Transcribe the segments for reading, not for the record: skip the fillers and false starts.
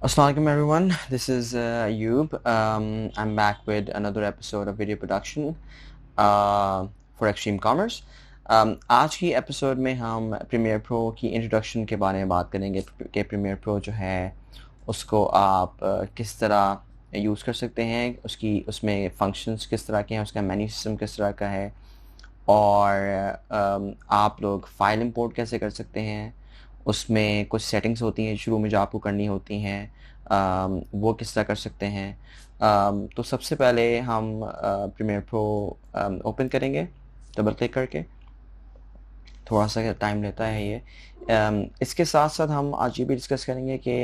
Assalamualaikum everyone. This is Ayub. I'm back with another episode of video production for Extreme Commerce. आज की episode में हम premiere pro की introduction के बारे में बात करेंगे कि प्रीमियर प्रो जो है उसको आप किस तरह यूज़ कर सकते हैं, उसमें फंक्शंस किस तरह के हैं, उसका मेन्यू सिस्टम किस तरह का है और आप लोग फाइल इंपोर्ट कैसे कर सकते हैं। उसमें कुछ सेटिंग्स होती हैं शुरू में जो आपको करनी होती हैं, वो किस तरह कर सकते हैं। तो सबसे पहले हम प्रीमियर प्रो ओपन करेंगे डबल क्लिक करके। थोड़ा सा टाइम लेता है ये। इसके साथ साथ हम आज ये भी डिस्कस करेंगे कि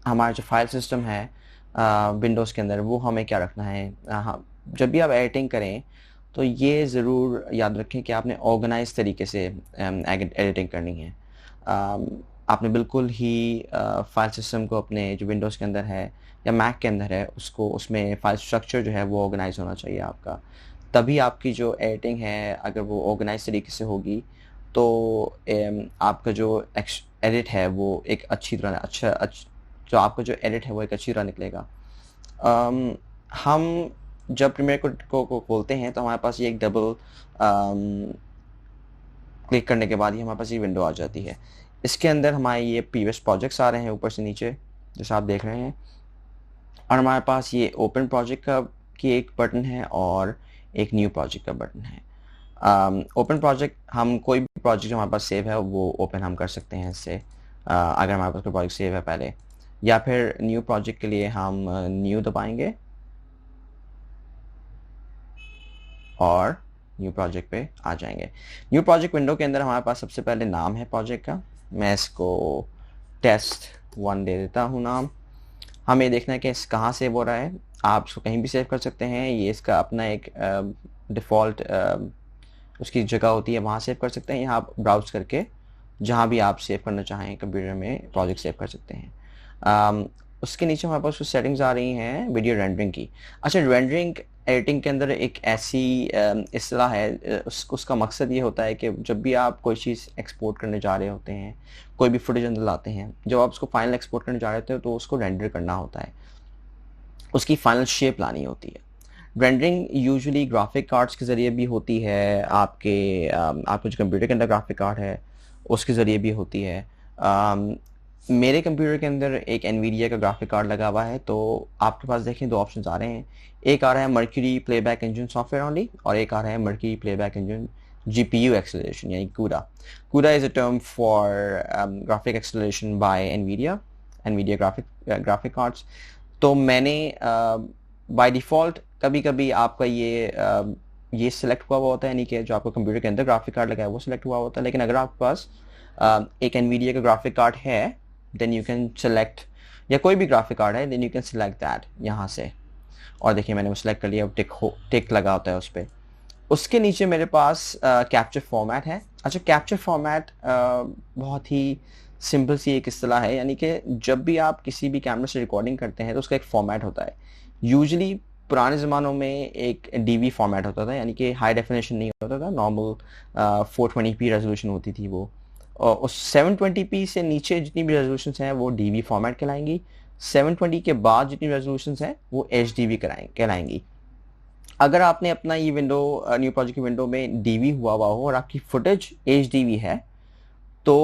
हमारा जो फाइल सिस्टम है विंडोज़ के अंदर वो हमें क्या रखना है। हाँ, जब भी आप एडिटिंग करें तो ये ज़रूर याद रखें कि आपने ऑर्गेनाइज तरीके से एडिटिंग करनी है। आपने बिल्कुल ही फाइल सिस्टम को अपने जो विंडोज़ के अंदर है या मैक के अंदर है उसमें फाइल स्ट्रक्चर जो है वो ऑर्गेनाइज होना चाहिए आपका। तभी आपकी जो एडिटिंग है अगर वो ऑर्गेनाइज तरीके से होगी तो आपका जो एडिट है वो एक अच्छी तरह जो आपका जो एडिट है वो एक अच्छी तरह निकलेगा। हम जब प्रीमियर को खोलते हैं तो हमारे पास ये एक डबल क्लिक करने के बाद ही हमारे पास ये विंडो आ जाती है। इसके अंदर हमारे ये प्रीवियस प्रोजेक्ट्स आ रहे हैं ऊपर से नीचे जैसा आप देख रहे हैं, और हमारे पास ये ओपन प्रोजेक्ट की एक बटन है और एक न्यू प्रोजेक्ट का बटन है। ओपन प्रोजेक्ट, हम कोई भी प्रोजेक्ट जो हमारे पास सेव है वो ओपन हम कर सकते हैं इससे, अगर हमारे पास कोई प्रोजेक्ट सेव है पहले। या फिर न्यू प्रोजेक्ट के लिए हम न्यू दबाएंगे और न्यू प्रोजेक्ट पे आ जाएंगे। न्यू प्रोजेक्ट विंडो के अंदर हमारे पास सबसे पहले नाम है प्रोजेक्ट का। मैं इसको test1 दे देता हूँ नाम। हमें देखना है कि इस कहाँ सेव हो रहा है। आप इसको कहीं भी सेव कर सकते हैं, ये इसका अपना एक डिफ़ॉल्ट उसकी जगह होती है, वहाँ सेव कर सकते हैं। यहाँ आप ब्राउज करके जहाँ भी आप सेव करना चाहें कंप्यूटर में प्रोजेक्ट सेव कर सकते हैं। उसके नीचे हमारे पास कुछ सेटिंग्स आ रही हैं वीडियो रेंडरिंग की। अच्छा, रेंडरिंग एडिटिंग के अंदर एक ऐसी इस्तेलाह है, उसका मकसद ये होता है कि जब भी आप कोई चीज़ एक्सपोर्ट करने जा रहे होते हैं, कोई भी फुटेज अंदर लाते हैं, जब आप उसको फाइनल एक्सपोर्ट करने जा रहे होते हैं तो उसको रेंडर करना होता है, उसकी फाइनल शेप लानी होती है। रेंडरिंग यूजुअली ग्राफिक कार्ड्स के ज़रिए भी होती है, आपके जो कंप्यूटर के अंदर ग्राफिक कार्ड है उसके ज़रिए भी होती है। मेरे कंप्यूटर के अंदर एक एनवीडिया का ग्राफिक कार्ड लगा हुआ है, तो आपके पास देखें दो ऑप्शंस आ रहे हैं। एक आ रहा है Mercury playback engine software only, और एक आ रहा है Mercury playback engine GPU acceleration यानी CUDA। CUDA is a term for graphic acceleration by Nvidia graphic cards. तो मैंने बाय डिफ़ॉल्ट कभी कभी आपका ये सिलेक्ट हुआ होता है, यानी कि जो आपका कंप्यूटर के अंदर ग्राफिक कार्ड लगा है वो सिलेक्ट हुआ होता है। लेकिन अगर आपके पास एक एनवीडिया का ग्राफिक कार्ड है देन यू कैन सेलेक्ट, या कोई भी ग्राफिक कार्ड है then you can select that यहाँ से। और देखिए मैंने वो सिलेक्ट कर लिया, अब टिक लगा होता है उस पर। उसके नीचे मेरे पास कैप्चर फॉर्मेट है। अच्छा, कैप्चर फॉर्मेट बहुत ही सिंपल सी एक इस्तेलाह है, यानी कि जब भी आप किसी भी कैमरे से रिकॉर्डिंग करते हैं तो उसका एक फॉर्मेट होता है। यूजुअली पुराने ज़मानों में एक DV फॉर्मेट होता था, यानी कि हाई डेफिनेशन नहीं होता था, नॉर्मल 420p रेजोल्यूशन होती थी वो। और उस 720p से नीचे जितनी भी रेजोल्यूशन हैं वो DV फॉर्मेट कहलाएंगी। 720 के बाद जितनी रेजोल्यूशन हैं वो HDV कहलाएंगी। अगर आपने अपना ये विंडो न्यू प्रोजेक्ट की विंडो में DV हुआ हो और आपकी फुटेज HDV है तो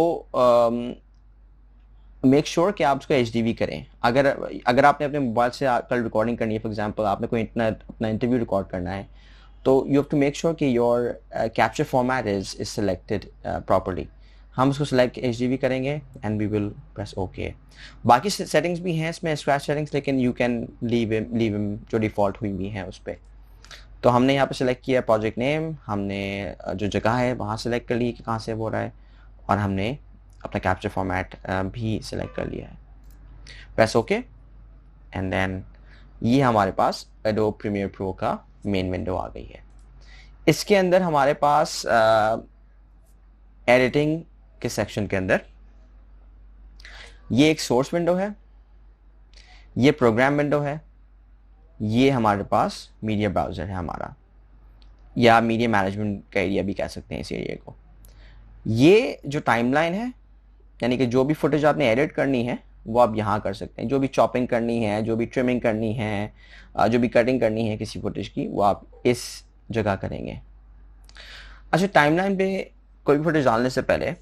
मेक श्योर कि आप उसको HDV करें। अगर आपने अपने मोबाइल से कल रिकॉर्डिंग करनी है, फॉर एग्जांपल आपने कोई अपना इंटरव्यू रिकॉर्ड करना है, तो you have to make sure कि your capture format is selected properly. हम उसको सिलेक्ट HDV करेंगे and we will press okay. बाकी सेटिंग्स भी हैं इसमें, स्क्रैच सेटिंग्स, लेकिन यू कैन लीव जो डिफ़ॉल्ट हुई हुई हैं उस पर। तो हमने यहाँ पे सिलेक्ट किया प्रोजेक्ट नेम, हमने जो जगह है वहाँ सेलेक्ट कर ली कि कहाँ से हो रहा है, और हमने अपना कैप्चर फॉर्मेट भी सिलेक्ट कर लिया है। प्रेस ओके एंड देन ये हमारे पास एडोब प्रीमियर प्रो का मेन विंडो आ गई है। इसके अंदर हमारे पास एडिटिंग के सेक्शन के अंदर ये एक सोर्स विंडो है, ये प्रोग्राम विंडो है, ये हमारे पास मीडिया ब्राउज़र है हमारा, या मीडिया मैनेजमेंट का एरिया भी कह सकते हैं इस एरिया को। ये जो टाइमलाइन है, यानी कि जो भी फुटेज आपने एडिट करनी है वो आप यहाँ कर सकते हैं। जो भी चॉपिंग करनी है, जो भी ट्रिमिंग करनी है, जो भी कटिंग करनी है किसी फुटेज की, वो आप इस जगह करेंगे। अच्छा, टाइमलाइन पे कोई भी फुटेज डालने से पहले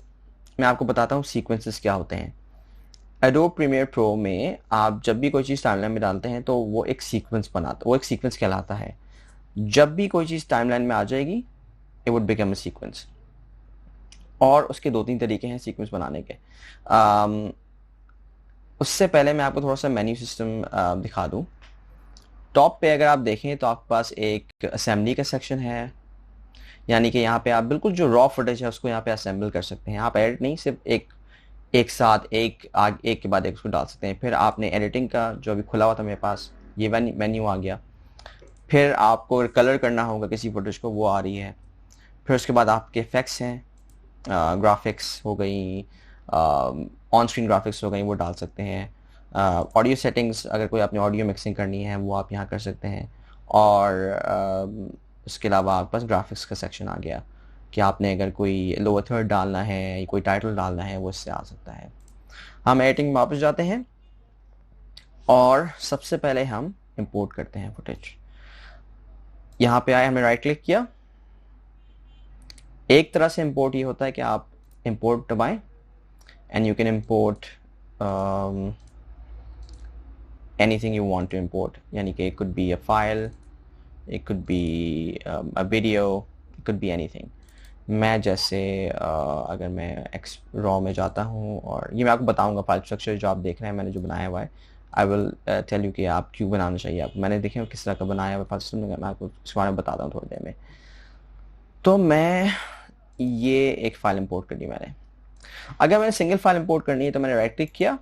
मैं आपको बताता हूँ सीक्वेंसेस क्या होते हैं। एडोब प्रीमियर प्रो में आप जब भी कोई चीज़ टाइमलाइन में डालते हैं तो वो एक सीक्वेंस बनाता, वो एक सीक्वेंस कहलाता है। जब भी कोई चीज़ टाइमलाइन में आ जाएगी, it would become a sequence. और उसके 2-3 तरीके हैं सीक्वेंस बनाने के। उससे पहले मैं आपको थोड़ा सा मेन्यू सिस्टम दिखा दूं। टॉप पे अगर आप देखें तो आपके पास एक असेंबली का सेक्शन है, यानी कि यहाँ पे आप बिल्कुल जो रॉ फुटेज है उसको यहाँ पे असेंबल कर सकते हैं। आप एडिट नहीं, सिर्फ एक साथ एक के बाद एक उसको डाल सकते हैं। फिर आपने एडिटिंग का जो अभी खुला हुआ था मेरे पास, ये मेन्यू आ गया। फिर आपको कलर करना होगा किसी फुटेज को, वो आ रही है। फिर उसके बाद आपके इफेक्ट्स हैं, ग्राफिक्स हो गई, ऑन स्क्रीन ग्राफिक्स हो गई, वो डाल सकते हैं। ऑडियो सेटिंग्स, अगर कोई अपनी ऑडियो मिक्सिंग करनी है वो आप यहाँ कर सकते हैं। और उसके अलावा आपके पास ग्राफिक्स का सेक्शन आ गया कि आपने अगर कोई लोअर थर्ड डालना है, कोई टाइटल डालना है, वो इससे आ सकता है। हम एडिटिंग में वापस जाते हैं और सबसे पहले हम इंपोर्ट करते हैं फुटेज। यहाँ पे आए, हमने राइट क्लिक किया। एक तरह से इंपोर्ट ये होता है कि आप इंपोर्ट दबाएं and you can import anything you want to import, यानी कि it could be a file, it could be a video, it could be anything. मैं जैसे अगर मैं रॉ में जाता हूँ, और ये मैं आपको बताऊंगा फाइल स्ट्रक्चर जो आप देख रहे हैं मैंने जो बनाया हुआ है, आई विल टेल यू कि आप क्यों बनाना चाहिए आपको। मैंने देखे किस तरह का बनाया हुआ फाइल सिस्टम, मैं आपको इसके बारे में बताता हूँ थोड़ी देर में। तो मैं ये एक फ़ाइल इंपोर्ट कर ली मैंने। अगर मैंने सिंगल फाइल इंपोर्ट करनी है तो मैंने राइट क्लिक किया,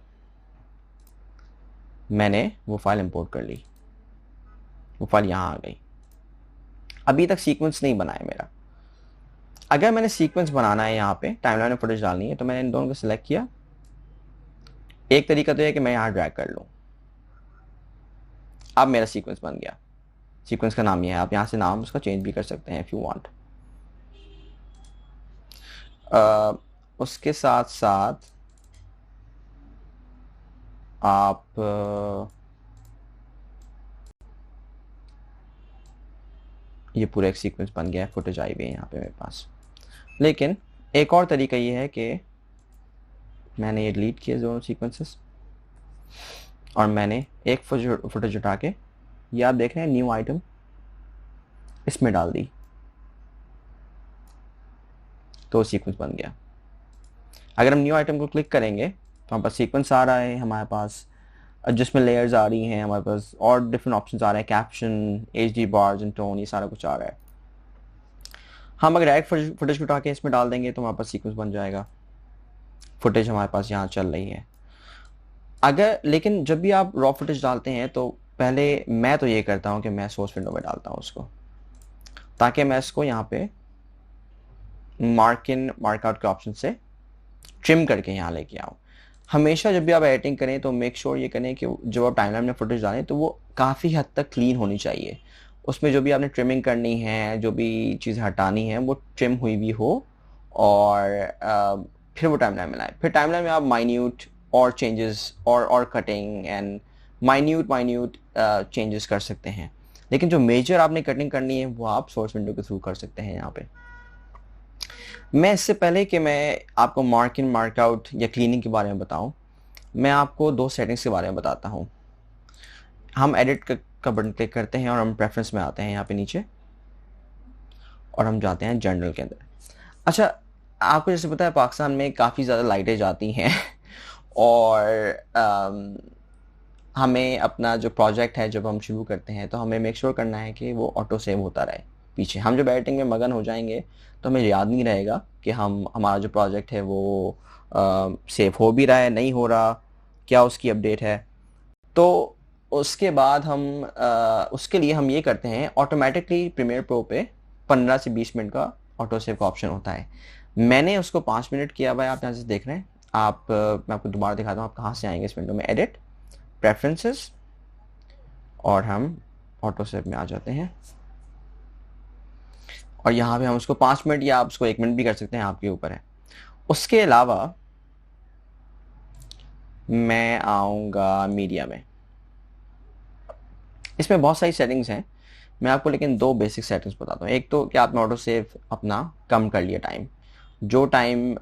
मैंने वो फाइल इंपोर्ट कर ली, वो फाइल यहां आ गई। अभी तक सीक्वेंस नहीं बना है मेरा। अगर मैंने सीक्वेंस बनाना है, यहाँ पे टाइमलाइन में फुटेज डालनी है, तो मैंने इन दोनों को सिलेक्ट किया। एक तरीका तो है कि मैं यहाँ ड्रैग कर लूँ, अब मेरा सीक्वेंस बन गया। सीक्वेंस का नाम ये है, आप यहाँ से नाम उसका चेंज भी कर सकते हैं इफ यू वांट। उसके साथ साथ आप ये पूरा एक सीक्वेंस बन गया है, फुटेज आई हुई है यहाँ पे मेरे पास। लेकिन एक और तरीका ये है कि मैंने ये डिलीट किए दोनों सीक्वेंसेस और मैंने एक फुटेज उठा के, ये आप देख रहे हैं न्यू आइटम, इसमें डाल दी, तो सीक्वेंस बन गया। अगर हम न्यू आइटम को क्लिक करेंगे तो हमारे पास सीक्वेंस आ रहा है, हमारे पास जिसमें लेयर्स आ रही हैं, हमारे पास और डिफरेंट ऑप्शंस आ रहे हैं, caption, HD bars and tone, ये सारा कुछ आ रहा है। हम अगर डायरेक्ट फुटेज को उठा के इसमें डाल देंगे तो हमारे पास सीक्वेंस बन जाएगा, फुटेज हमारे पास यहाँ चल रही है। अगर लेकिन जब भी आप रॉ फुटेज डालते हैं तो पहले मैं तो ये करता हूँ कि मैं सोर्स विंडो में डालता हूँ उसको, ताकि मैं इसको यहाँ पे मार्क इन मार्क आउट के ऑप्शन से ट्रिम करके यहाँ लेके आऊँ। हमेशा जब भी आप एडिटिंग करें तो मेक श्योर ये करें कि जब आप टाइमलाइन में फुटेज डालें तो वो काफ़ी हद तक क्लीन होनी चाहिए। उसमें जो भी आपने ट्रिमिंग करनी है, जो भी चीज़ हटानी है, वो ट्रिम हुई भी हो, और फिर वो टाइमलाइन में लाएं। फिर टाइमलाइन में आप माइन्यूट और चेंजेस और कटिंग एंड माइन्यूट चेंजेस कर सकते हैं। लेकिन जो मेजर आपने कटिंग करनी है वो आप सोर्स विंडो के थ्रू कर सकते हैं। यहाँ पे मैं इससे पहले कि मैं आपको मार्क इन मार्क आउट या क्लीनिंग के बारे में बताऊं, मैं आपको 2 सेटिंग्स के बारे में बताता हूं। हम एडिट का बटन क्लिक करते हैं और हम प्रेफरेंस में आते हैं यहाँ पे नीचे, और हम जाते हैं जनरल के अंदर। अच्छा, आपको जैसे पता है पाकिस्तान में काफ़ी ज़्यादा लाइटें जाती हैं और हमें अपना जो प्रोजेक्ट है जब हम शुरू करते हैं तो हमें मेक श्योर करना है कि वो ऑटो सेव होता रहे पीछे। हम जब एडिटिंग में मगन हो जाएंगे तो हमें याद नहीं रहेगा कि हमारा जो प्रोजेक्ट है वो सेव हो भी रहा है, नहीं हो रहा, क्या उसकी अपडेट है। तो उसके बाद उसके लिए हम ये करते हैं, ऑटोमेटिकली प्रीमियर प्रो पे 15 से 20 मिनट का ऑटो सेव का ऑप्शन होता है। मैंने उसको 5 मिनट किया हुआ है, आप यहाँ से देख रहे हैं। मैं आपको दोबारा दिखाता हूँ आप कहाँ से आएंगे इस विंडो में, एडिट, प्रेफरेंसेस, और हम ऑटो सेव में आ जाते हैं। और यहाँ पे हम उसको 5 मिनट या आप उसको 1 मिनट भी कर सकते हैं, आपके ऊपर है। उसके अलावा मैं आऊँगा मीडिया में। इसमें बहुत सारी सेटिंग्स हैं, मैं आपको लेकिन दो बेसिक सेटिंग्स बताता हूँ। एक तो कि आपने ऑटो सेव अपना कम कर लिया टाइम, जो टाइम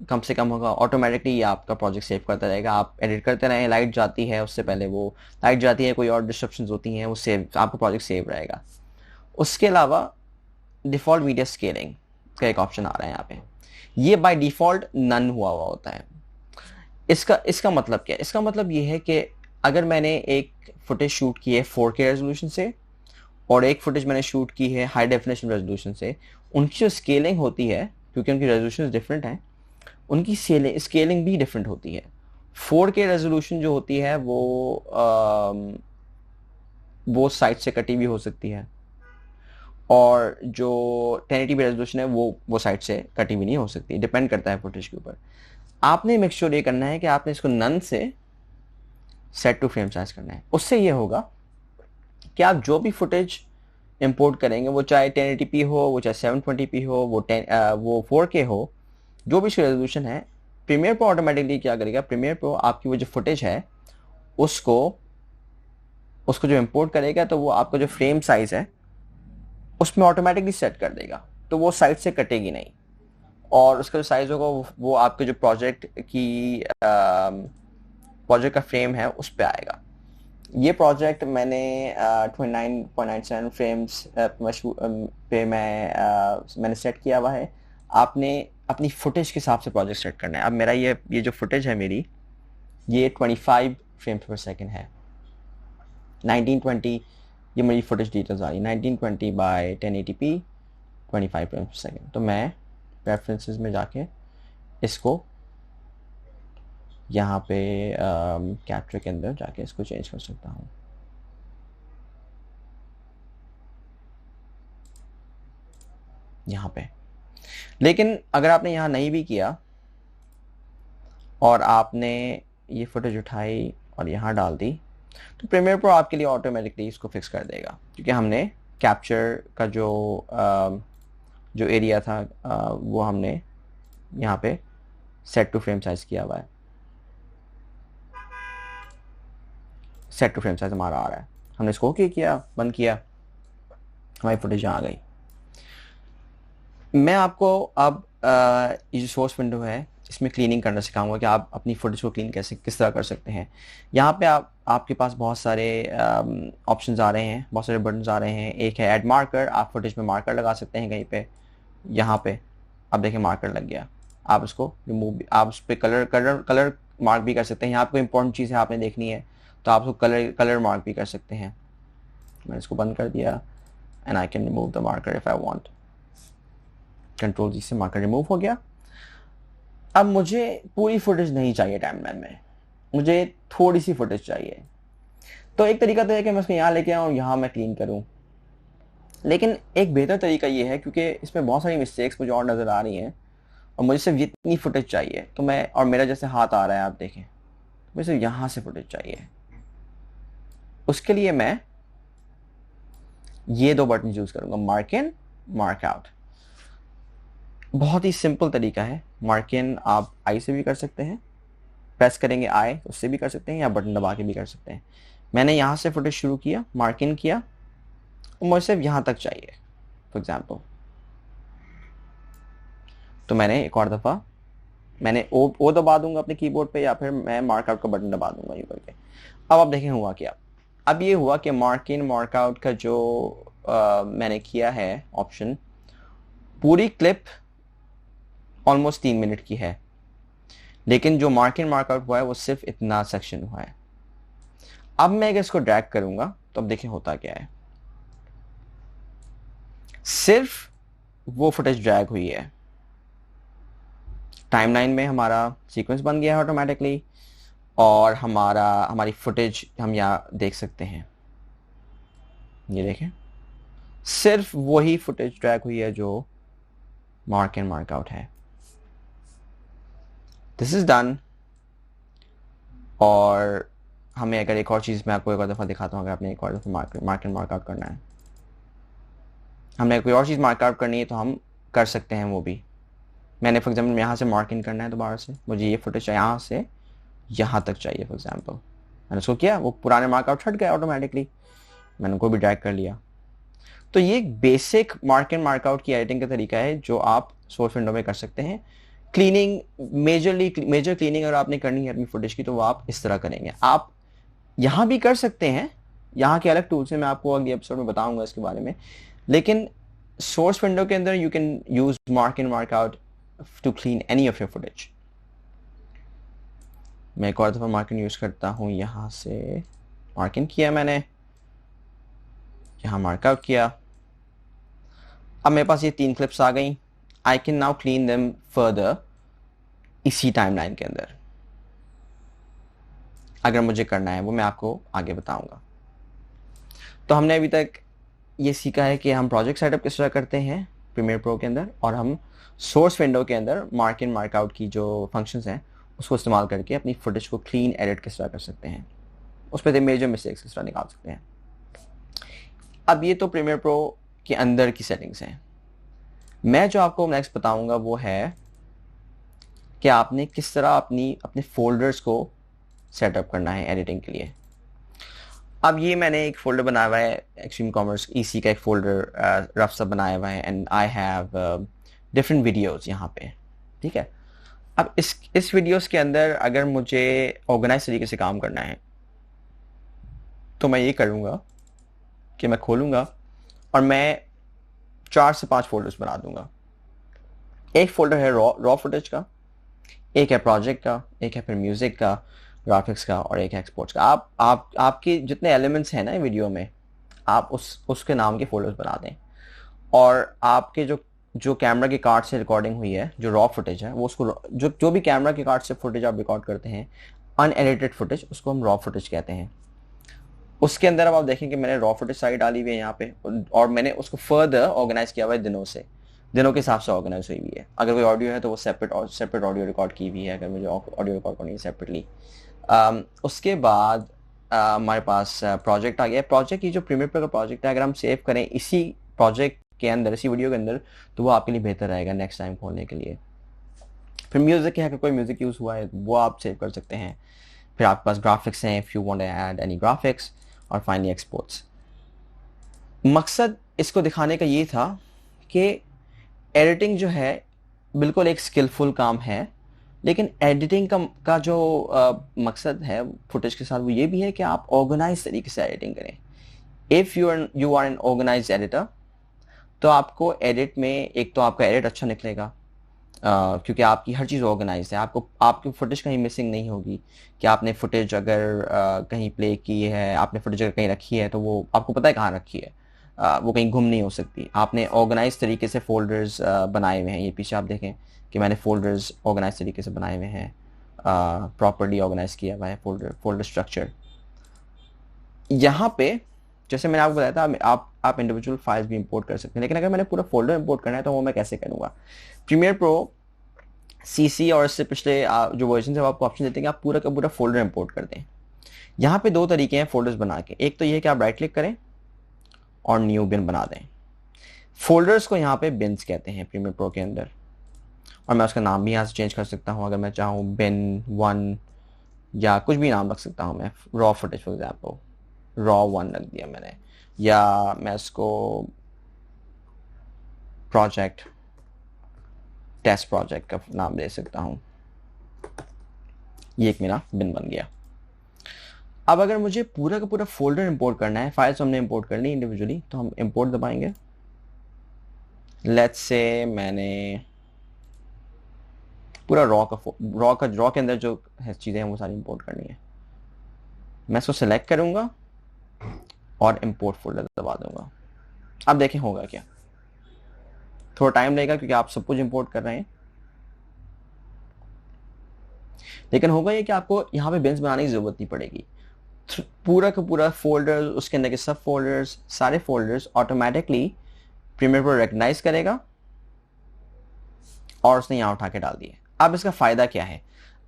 कम से कम होगा ऑटोमेटिकली ये आपका प्रोजेक्ट सेव करता रहेगा। आप एडिट करते रहें, लाइट जाती है उससे पहले वो लाइट जाती है, कोई और डिस्ट्रप्शंस होती हैं, वो सेव आपका प्रोजेक्ट सेव रहेगा। उसके अलावा डिफ़ॉल्ट मीडिया स्केलिंग का एक ऑप्शन आ रहा है यहाँ पे, ये बाय डिफ़ॉल्ट नन हुआ हुआ होता है। इसका इसका मतलब क्या है? इसका मतलब ये है कि अगर मैंने एक फुटेज शूट की है 4K रेजोल्यूशन से और एक फुटेज मैंने शूट की है हाई डेफिनेशन रेजोल्यूशन से, उनकी जो स्केलिंग होती है, क्योंकि उनकी रेजोल्यूशन डिफरेंट हैं, उनकी स्केलिंग भी डिफरेंट होती है। 4K रेजोल्यूशन जो होती है वो साइड से कटी भी हो सकती है, और जो 1080p रेजोल्यूशन है वो साइड से कटी भी नहीं हो सकती, डिपेंड करता है फुटेज के ऊपर। आपने मेक श्योर ये करना है कि आपने इसको नन से सेट टू फ्रेम साइज करना है। उससे ये होगा कि आप जो भी फुटेज इंपोर्ट करेंगे, वो चाहे 1080p हो, वो चाहे 720p हो, वो 4K हो, जो भी रेजोल्यूशन है, प्रीमियर प्रो ऑटोमेटिकली क्या करेगा, प्रीमियर प्रो आपकी वो जो फुटेज है उसको उसको जो इंपोर्ट करेगा, तो वो आपका जो फ्रेम साइज है उसमें ऑटोमेटिकली सेट कर देगा, तो वो साइड से कटेगी नहीं, और उसका जो साइज होगा वो आपके जो प्रोजेक्ट का फ्रेम है उस पर आएगा। ये प्रोजेक्ट मैंने 29.97 फ्रेम्स पे मैंने सेट किया हुआ है। आपने अपनी फुटेज के हिसाब से प्रोजेक्ट सेट करना है। अब मेरा ये जो फुटेज है मेरी, ये 25 फ्रेम पर सेकेंड है। 1920 ये मेरी फुटेज डिटेल्स आ रही, 1920 बाय 1080p 25 फ्रेम पर सेकेंड। तो मैं प्रेफरेंसेस में जाके इसको यहाँ पे कैप्चर के अंदर जाके इसको चेंज कर सकता हूँ। यहाँ पे, लेकिन अगर आपने यहाँ नहीं भी किया और आपने ये फुटेज उठाई और यहाँ डाल दी, तो प्रीमियर प्रो आपके लिए ऑटोमेटिकली इसको फिक्स कर देगा, क्योंकि हमने कैप्चर का जो एरिया था वो हमने यहाँ पे सेट टू फ्रेम साइज किया हुआ है। सेट टू फ्रेम साइज हमारा आ रहा है, हमने इसको ओके किया, बंद किया, हमारी फुटेज यहाँ आ गई। मैं आपको अब ये जो सोर्स विंडो है इसमें क्लीनिंग करना सिखाऊंगा कि आप अपनी फुटेज को क्लीन किस तरह कर सकते हैं। यहाँ पे आपके पास बहुत सारे ऑप्शंस आ रहे हैं, बहुत सारे बटन्स आ रहे हैं। एक है ऐड मार्कर, आप फुटेज में मार्कर लगा सकते हैं कहीं पे। यहाँ पे आप देखें मार्कर लग गया, आप इसको रिमूव, आप उस पर कलर मार्क भी कर सकते हैं। यहाँ पे इंपॉर्टेंट चीज़ है आपने देखनी है, तो आप उसको कलर मार्क भी कर सकते हैं। मैंने इसको बंद कर दिया, and I can remove the marker if I want. Control G से मार्कर रिमूव हो गया। अब मुझे पूरी फुटेज नहीं चाहिए टाइमलाइन में, मुझे थोड़ी सी फुटेज चाहिए। तो एक तरीका तो है कि मैं उसको यहाँ लेके आऊँ, यहाँ मैं क्लीन करूँ। लेकिन एक बेहतर तरीका ये है, क्योंकि इसमें बहुत सारी मिस्टेक्स मुझे और नज़र आ रही हैं और मुझे सिर्फ इतनी फुटेज चाहिए, तो मैं, और मेरा जैसे हाथ आ रहा है आप देखें, मुझे सिर्फ यहाँ से फुटेज चाहिए। उसके लिए मैं ये दो बटन यूज़ करूँगा, मार्क इन, मार्क आउट। बहुत ही सिंपल तरीका है। मार्क इन आप आई से भी कर सकते हैं, प्रेस करेंगे आई उससे भी कर सकते हैं, या बटन दबा के भी कर सकते हैं। मैंने यहाँ से फुटेज शुरू किया, मार्क इन किया, और मुझे सिर्फ यहाँ तक चाहिए फॉर एग्जाम्पल। तो मैंने एक और दफ़ा मैंने ओ दबा दूंगा अपने कीबोर्ड पे, या फिर मैं मार्कआउट का बटन दबा दूंगा यूँ करके। अब आप देखें हुआ क्या। अब ये हुआ कि मार्क इन मार्कआउट का जो मैंने किया है ऑप्शन, पूरी क्लिप ऑलमोस्ट 3 मिनट की है, लेकिन जो मार्क इन मार्कआउट हुआ है वो सिर्फ इतना सेक्शन हुआ है। अब मैं अगर इसको ड्रैग करूंगा तो अब देखें होता क्या है, सिर्फ वो फुटेज ड्रैग हुई है, टाइमलाइन में हमारा सीक्वेंस बन गया है ऑटोमेटिकली, और हमारी फुटेज हम यहाँ देख सकते हैं। ये देखें, सिर्फ वही फुटेज ड्रैग हुई है जो मार्क इन मार्कआउट है। This is done. और हमें अगर एक और चीज़ मैं आपको एक और दफ़ा दिखाता हूँ, अगर आपने एक और दफ़ा मार्क इन मार्कआउट करना है, हमने कोई और चीज़ मार्कआउट करनी है तो हम कर सकते हैं वो भी। मैंने फॉर एग्जाम्पल यहाँ से मार्क इन करना है दोबारा से, मुझे ये फुटेज यहाँ से यहाँ तक चाहिए फॉर एग्जाम्पल, मैंने उसको किया, वो पुराने मार्कआउट हट गए ऑटोमेटिकली, मैंने उनको भी ड्रैग कर लिया। तो ये एक बेसिक मार्क एंड मार्कआउट की एडिटिंग का तरीका है जो आप सोर्स विंडो में कर सकते हैं। क्लीनिंग, मेजर क्लीनिंग अगर आपने करनी है अपनी फुटेज की तो वो आप इस तरह करेंगे। आप यहाँ भी कर सकते हैं, यहाँ के अलग टूल्स हैं, मैं आपको अगले एपिसोड में बताऊंगा इसके बारे में। लेकिन सोर्स विंडो के अंदर you can use mark in mark out to clean any of your footage. मैं एक और दफ़ा मार्किंग यूज करता हूँ, यहाँ से मार्किंग किया मैंने, यहाँ मार्कआउट किया। अब मेरे पास ये 3 क्लिप्स आ गई। I can now clean them further इसी टाइमलाइन के अंदर। अगर मुझे करना है वो मैं आपको आगे बताऊंगा। तो हमने अभी तक ये सीखा है कि हम प्रोजेक्ट सेटअप किस तरह करते हैं प्रीमियर प्रो के अंदर, और हम सोर्स विंडो के अंदर मार्क इन मार्क आउट की जो फंक्शंस हैं उसको इस्तेमाल करके अपनी फुटेज को क्लीन एडिट किस तरह कर सकते हैं, उस पर मेजर मिस्टेक्स किस तरह निकाल सकते हैं। अब ये तो प्रीमियर प्रो के अंदर की सेटिंग्स हैं। मैं जो आपको नेक्स्ट बताऊंगा वो है कि आपने किस तरह अपने फोल्डर्स को सेटअप करना है एडिटिंग के लिए। अब ये मैंने एक फोल्डर बनाया हुआ है, एक्सट्रीम कॉमर्स ईसी का एक फोल्डर रफ सा बनाया हुआ है, and I have different videos यहाँ पे, ठीक है। अब इस वीडियोस के अंदर अगर मुझे ऑर्गेनाइज तरीके से काम करना है तो मैं ये करूँगा कि मैं खोलूँगा और मैं 4 से 5 फोल्डर्स बना दूंगा। एक फोल्डर है रॉ फुटेज का, एक है प्रोजेक्ट का, एक है फिर म्यूजिक का, ग्राफिक्स का, और एक है एक्सपोर्ट्स का। आपके जितने एलिमेंट्स हैं ना वीडियो में, आप उसके नाम के फोल्डर्स बना दें, और आपके जो कैमरा के कार्ड से रिकॉर्डिंग हुई है, जो रॉ फुटेज है, वो उसको जो भी कैमरा के कार्ड से फुटेज आप रिकॉर्ड करते हैं, अनएडिटेड फुटेज, उसको हम रॉ फुटेज कहते हैं। उसके अंदर अब आप देखें कि मैंने रॉ फुटेज साइड डाली हुई है यहाँ पे, और मैंने उसको फर्दर ऑर्गेनाइज किया हुआ है दिनों के हिसाब से ऑर्गेनाइज हुई हुई है। अगर कोई ऑडियो है तो वो सेपरेट ऑडियो रिकॉर्ड की हुई है, अगर मुझे ऑडियो रिकॉर्ड करनी है सेपरेटली। उसके बाद हमारे पास प्रोजेक्ट आ गया। प्रोजेक्ट की जो प्रीमियर प्रो का प्रोजेक्ट है, अगर हम सेव करें इसी प्रोजेक्ट के अंदर, इसी वीडियो के अंदर, तो वो आपके लिए बेहतर रहेगा नेक्स्ट टाइम खोलने के लिए। फिर म्यूजिक है, अगर कोई म्यूजिक यूज़ हुआ है वो आप सेव कर सकते हैं। फिर आपके पास ग्राफिक्स हैं, if you want to add any graphics, और फाइनली एक्सपोर्ट्स। मकसद इसको दिखाने का ये था कि एडिटिंग जो है बिल्कुल एक स्किलफुल काम है, लेकिन एडिटिंग का जो मकसद है फुटेज के साथ वो ये भी है कि आप ऑर्गेनाइज तरीके से एडिटिंग करें। If you are an organise editor, तो आपको एडिट में एक तो आपका एडिट अच्छा निकलेगा, क्योंकि आपकी हर चीज़ ऑर्गेनाइज है। आपकी फुटेज कहीं मिसिंग नहीं होगी कि आपने फुटेज अगर कहीं प्ले की है, आपने फुटेज अगर कहीं रखी है तो वो आपको पता है कहाँ रखी है, वो कहीं गुम नहीं हो सकती। आपने ऑर्गेनाइज तरीके से फोल्डर्स बनाए हुए हैं। ये पीछे आप देखें कि मैंने फोल्डर्स ऑर्गेनाइज तरीके से बनाए हुए हैं, प्रॉपर्ली ऑर्गेनाइज किया हुआ है फोल्डर स्ट्रक्चर। यहाँ पे जैसे मैंने आपको बताया था, आप इंडिविजुअल फाइल्स भी इंपोर्ट कर सकते हैं, लेकिन अगर मैंने पूरा फोल्डर इंपोर्ट करना है तो वो मैं कैसे करूँगा। प्रीमियर प्रो सीसी और इससे पिछले जो वर्जन है वो आपको ऑप्शन देते हैं कि आप पूरा का पूरा फोल्डर इंपोर्ट कर दें। यहाँ पे 2 तरीके हैं फोल्डर्स बना के। एक तो ये है कि आप राइट क्लिक करें और न्यू बिन बना दें। फोल्डर्स को यहाँ पे बिन्स कहते हैं प्रीमियर प्रो के अंदर, और मैं उसका नाम भी यहाँ से चेंज कर सकता हूँ अगर मैं चाहूँ, बिन 1 या कुछ भी नाम रख सकता हूँ मैं। Raw footage for example raw 1 रख दिया मैंने, या मैं इसको टेस्ट प्रोजेक्ट का नाम दे सकता हूँ। ये एक मेरा बिन बन गया। अब अगर मुझे पूरा का पूरा फोल्डर इंपोर्ट करना है, फाइल्स हमने इंपोर्ट कर ली इंडिविजुअली, तो हम इंपोर्ट दबाएंगे। लेट्स से मैंने पूरा रॉ के अंदर जो चीज़ें हैं वो सारी इंपोर्ट करनी है। मैं इसको सेलेक्ट करूंगा और इंपोर्ट फोल्डर दबा दूंगा। अब देखें होगा क्या। थोड़ा टाइम लगेगा क्योंकि आप सब कुछ इंपोर्ट कर रहे हैं, लेकिन होगा ये कि आपको यहाँ पे बिन्स बनाने की जरूरत नहीं पड़ेगी। पूरा का पूरा फोल्डर, उसके अंदर के सब फोल्डर्स, सारे folders automatically Premiere Pro recognise करेगा और उसने यहाँ उठा के डाल दिए। अब इसका फायदा क्या है।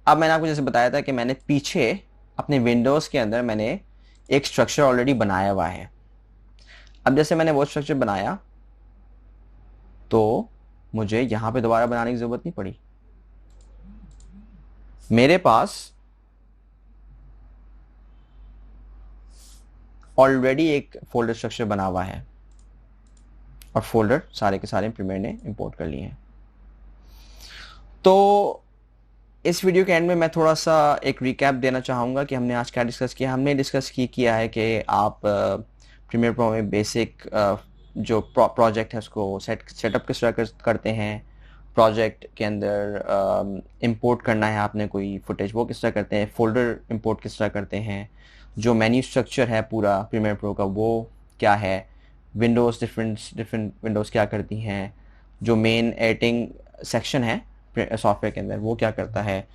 अब मैंने आपको जैसे बताया था कि मैंने पीछे अपने विंडोज के अंदर मैंने एक स्ट्रक्चर ऑलरेडी बनाया हुआ है। अब जैसे मैंने वो स्ट्रक्चर बनाया तो मुझे यहाँ पे दोबारा बनाने की जरूरत नहीं पड़ी। मेरे पास ऑलरेडी एक फोल्डर स्ट्रक्चर बना हुआ है और फोल्डर सारे के सारे प्रीमियर ने इंपोर्ट कर लिए हैं। तो इस वीडियो के एंड में मैं थोड़ा सा एक रिकैप देना चाहूँगा कि हमने आज क्या डिस्कस किया। हमने डिस्कस किया है कि आप प्रीमियर प्रो में बेसिक जो प्रोजेक्ट है उसको सेटअप किस तरह करते हैं, प्रोजेक्ट के अंदर इंपोर्ट करना है आपने कोई फुटेज वो किस तरह करते हैं, फोल्डर इंपोर्ट किस तरह करते हैं, जो मेन्यू स्ट्रक्चर है पूरा प्रीमियर प्रो का वो क्या है, विंडोज़ डिफरेंट विंडोज़ क्या करती हैं, जो मेन एडिटिंग सेक्शन है सॉफ्टवेयर के अंदर वो क्या करता है।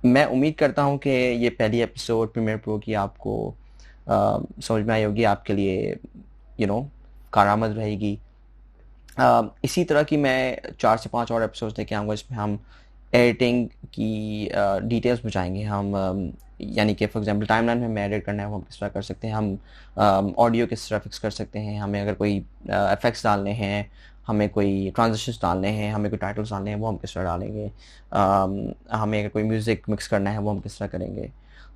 मैं उम्मीद करता हूँ कि ये पहली एपिसोड प्रीमियर प्रो की आपको समझ में आई होगी, आपके लिए कारआमद रहेगी। इसी तरह की मैं 4 से 5 और एपिसोड्स लेके आऊँगा जिसमें हम एडिटिंग की डिटेल्स बुझाएंगे। हम यानी कि फॉर एग्जांपल टाइमलाइन में हमें एडिट करना है वो हम किस तरह कर सकते हैं, हम ऑडियो किस तरह फिक्स कर सकते हैं, हमें अगर कोई इफेक्ट्स डालने हैं, हमें कोई ट्रांजिशंस डालने हैं, हमें कोई टाइटल्स डालने हैं वो हम किस तरह डालेंगे, हमें अगर कोई म्यूज़िक मिक्स करना है वो हम किस तरह करेंगे।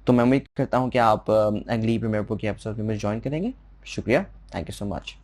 तो मैं उम्मीद करता हूँ कि आप अगली प्रीमियर प्रो की एपिसोड में मुझे ज्वाइन करेंगे। शुक्रिया, थैंक यू सो मच।